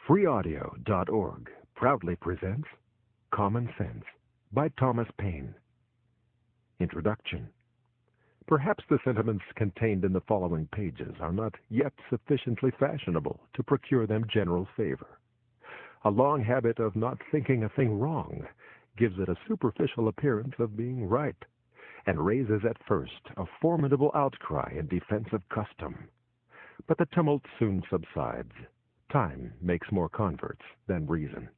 MIRROR.3gp proudly presents Common Sense by Thomas Paine. Introduction. Perhaps the sentiments contained in the following pages are not yet sufficiently fashionable to procure them general favor. A long habit of not thinking a thing wrong gives it a superficial appearance of being right, and raises at first a formidable outcry in defense of custom. But the tumult soon subsides. Time makes more converts than reason.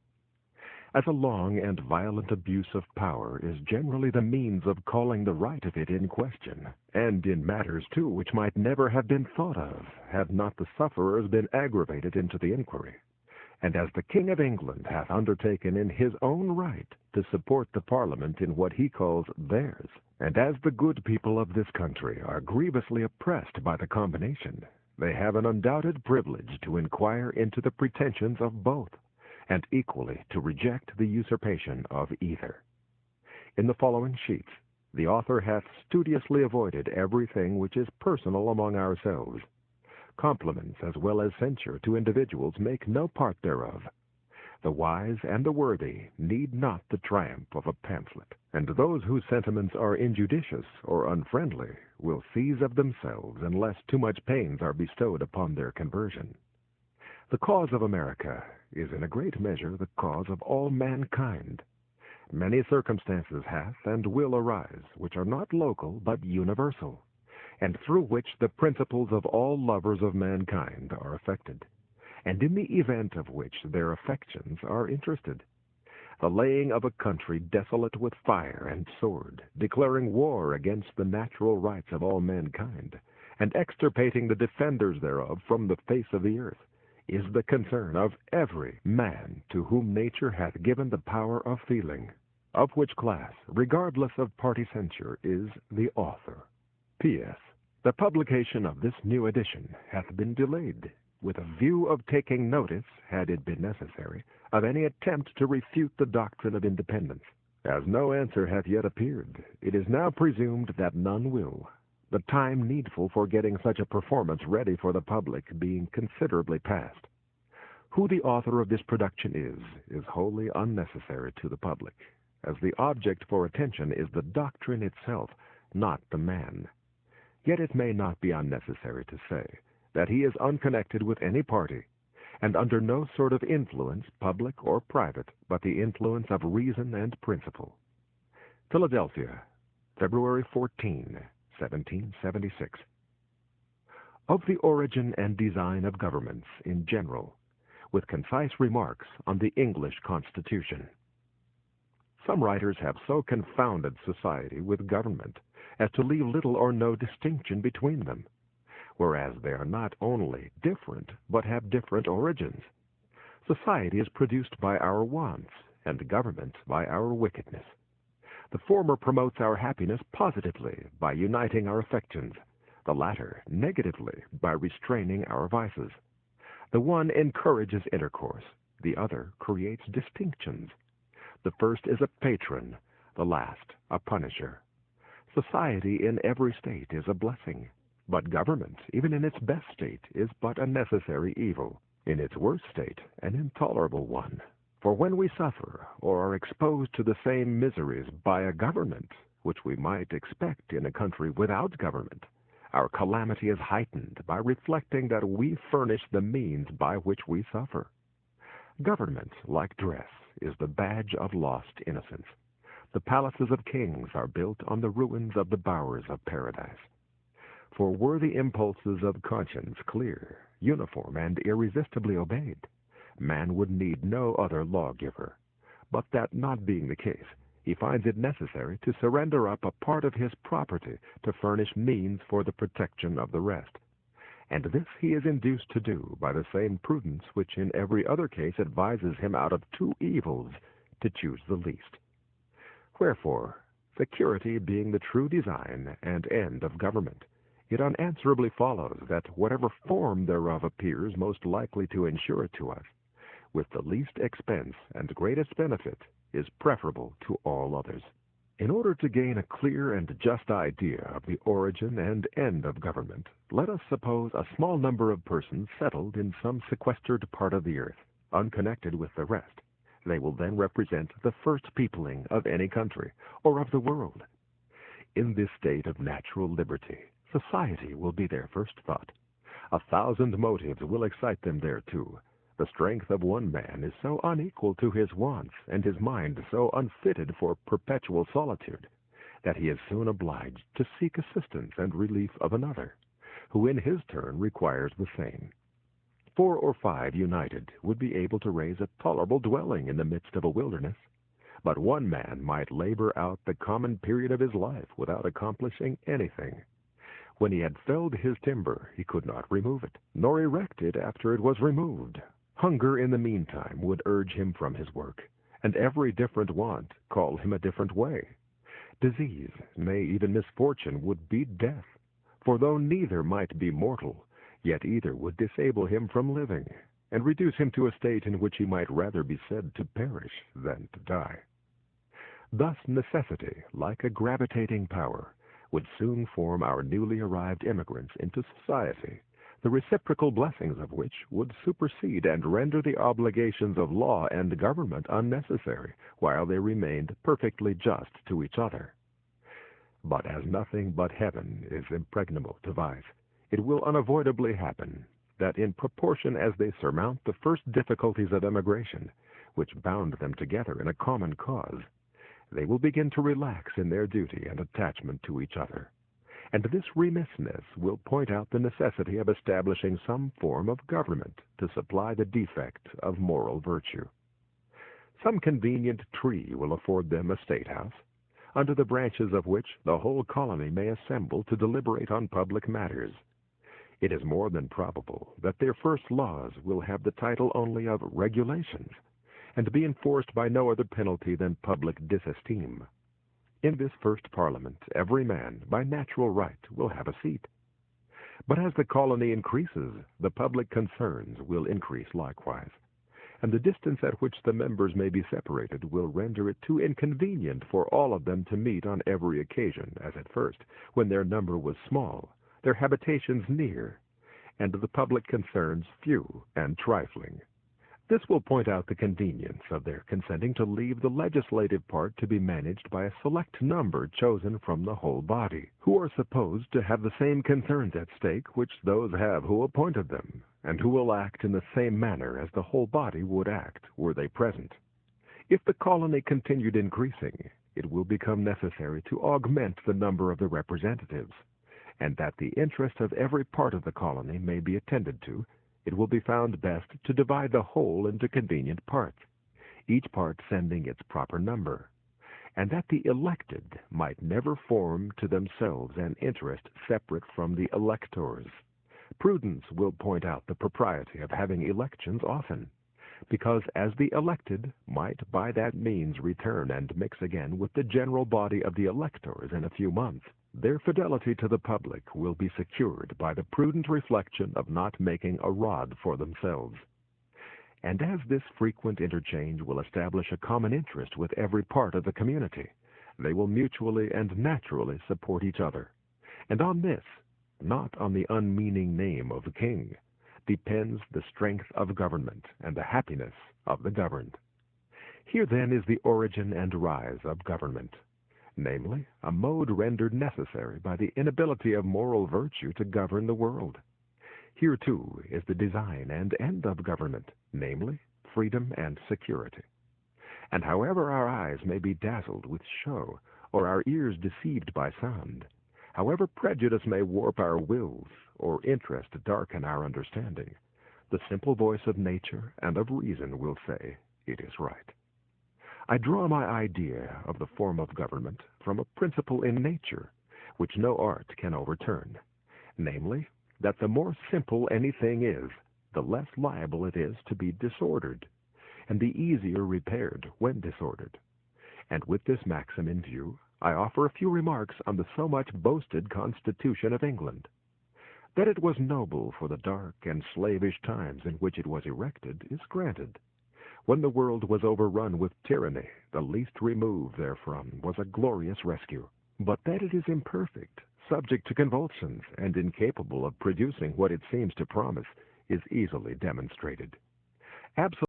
As a long and violent abuse of power is generally the means of calling the right of it in question, and in matters, too, which might never have been thought of, had not the sufferers been aggravated into the inquiry. And as the King of England hath undertaken in his own right to support the Parliament in what he calls theirs, and as the good people of this country are grievously oppressed by the combination, they have an undoubted privilege to inquire into the pretensions of both, and equally to reject the usurpation of either. In the following sheets, the author hath studiously avoided everything which is personal among ourselves. Compliments as well as censure to individuals make no part thereof. The wise and the worthy need not the triumph of a pamphlet, and those whose sentiments are injudicious or unfriendly will seize of themselves unless too much pains are bestowed upon their conversion. The cause of America is in a great measure the cause of all mankind. Many circumstances hath and will arise which are not local but universal, and through which the principles of all lovers of mankind are affected, and in the event of which their affections are interested. The laying of a country desolate with fire and sword, declaring war against the natural rights of all mankind, and extirpating the defenders thereof from the face of the earth, is the concern of every man to whom nature hath given the power of feeling, of which class, regardless of party censure, is the author. P.S. The publication of this new edition hath been delayed, with a view of taking notice, had it been necessary, of any attempt to refute the doctrine of independence. As no answer hath yet appeared, it is now presumed that none will, the time needful for getting such a performance ready for the public being considerably past. Who the author of this production is wholly unnecessary to the public, as the object for attention is the doctrine itself, not the man. Yet it may not be unnecessary to say that he is unconnected with any party, and under no sort of influence, public or private, but the influence of reason and principle. Philadelphia, February 14, 1776. Of the origin and design of governments in general, with concise remarks on the English Constitution. Some writers have so confounded society with government as to leave little or no distinction between them, whereas they are not only different, but have different origins. Society is produced by our wants, and government by our wickedness. The former promotes our happiness positively by uniting our affections, the latter negatively by restraining our vices. The one encourages intercourse, the other creates distinctions. The first is a patron, the last a punisher. Society in every state is a blessing, but government, even in its best state, is but a necessary evil, in its worst state an intolerable one. For when we suffer or are exposed to the same miseries by a government, which we might expect in a country without government, our calamity is heightened by reflecting that we furnish the means by which we suffer. Government, like dress, is the badge of lost innocence. The palaces of kings are built on the ruins of the bowers of paradise. For were the impulses of conscience clear, uniform, and irresistibly obeyed, man would need no other lawgiver. But that not being the case, he finds it necessary to surrender up a part of his property to furnish means for the protection of the rest. And this he is induced to do by the same prudence which in every other case advises him out of two evils to choose the least. Wherefore, security being the true design and end of government, it unanswerably follows that whatever form thereof appears most likely to ensure it to us, with the least expense and greatest benefit, is preferable to all others. In order to gain a clear and just idea of the origin and end of government, let us suppose a small number of persons settled in some sequestered part of the earth. unconnected with the rest. They will then represent the first peopling of any country or of the world. In this state of natural liberty, society will be their first thought. 1,000 motives will excite them thereto. The strength of one man is so unequal to his wants, and his mind so unfitted for perpetual solitude, that he is soon obliged to seek assistance and relief of another, who in his turn requires the same. 4 or 5 united would be able to raise a tolerable dwelling in the midst of a wilderness, but one man might labor out the common period of his life without accomplishing anything. When he had felled his timber, he could not remove it, nor erect it after it was removed. Hunger in the meantime would urge him from his work, and every different want call him a different way. Disease, nay, even misfortune, would beat death, for though neither might be mortal, yet either would disable him from living, and reduce him to a state in which he might rather be said to perish than to die. Thus necessity, like a gravitating power, would soon form our newly arrived immigrants into society, the reciprocal blessings of which would supersede and render the obligations of law and government unnecessary, while they remained perfectly just to each other. But as nothing but heaven is impregnable to vice, it will unavoidably happen that in proportion as they surmount the first difficulties of emigration, which bound them together in a common cause, they will begin to relax in their duty and attachment to each other. And this remissness will point out the necessity of establishing some form of government to supply the defect of moral virtue. Some convenient tree will afford them a state house, under the branches of which the whole colony may assemble to deliberate on public matters. It is more than probable that their first laws will have the title only of regulations, and be enforced by no other penalty than public disesteem. In this first Parliament, every man, by natural right, will have a seat. But as the colony increases, the public concerns will increase likewise, and the distance at which the members may be separated will render it too inconvenient for all of them to meet on every occasion, as at first, when their number was small, their habitations near, and the public concerns few and trifling. This will point out the convenience of their consenting to leave the legislative part to be managed by a select number chosen from the whole body, who are supposed to have the same concerns at stake which those have who appointed them, and who will act in the same manner as the whole body would act were they present. If the colony continued increasing, it will become necessary to augment the number of the representatives, and that the interest of every part of the colony may be attended to, it will be found best to divide the whole into convenient parts, each part sending its proper number, and that the elected might never form to themselves an interest separate from the electors. Prudence will point out the propriety of having elections often, because as the elected might by that means return and mix again with the general body of the electors in a few months, their fidelity to the public will be secured by the prudent reflection of not making a rod for themselves. And as this frequent interchange will establish a common interest with every part of the community, they will mutually and naturally support each other. And on this, not on the unmeaning name of the king, depends the strength of government and the happiness of the governed. Here then is the origin and rise of government, namely, a mode rendered necessary by the inability of moral virtue to govern the world. Here, too, is the design and end of government, namely, freedom and security. And however our eyes may be dazzled with show, or our ears deceived by sound, however prejudice may warp our wills, or interest darken our understanding, the simple voice of nature and of reason will say, it is right. I draw my idea of the form of government from a principle in nature, which no art can overturn, namely, that the more simple anything is, the less liable it is to be disordered, and the easier repaired when disordered. And with this maxim in view, I offer a few remarks on the so much boasted Constitution of England. That it was noble for the dark and slavish times in which it was erected is granted. When the world was overrun with tyranny, the least remove therefrom was a glorious rescue. But that it is imperfect, subject to convulsions, and incapable of producing what it seems to promise, is easily demonstrated. Absolutely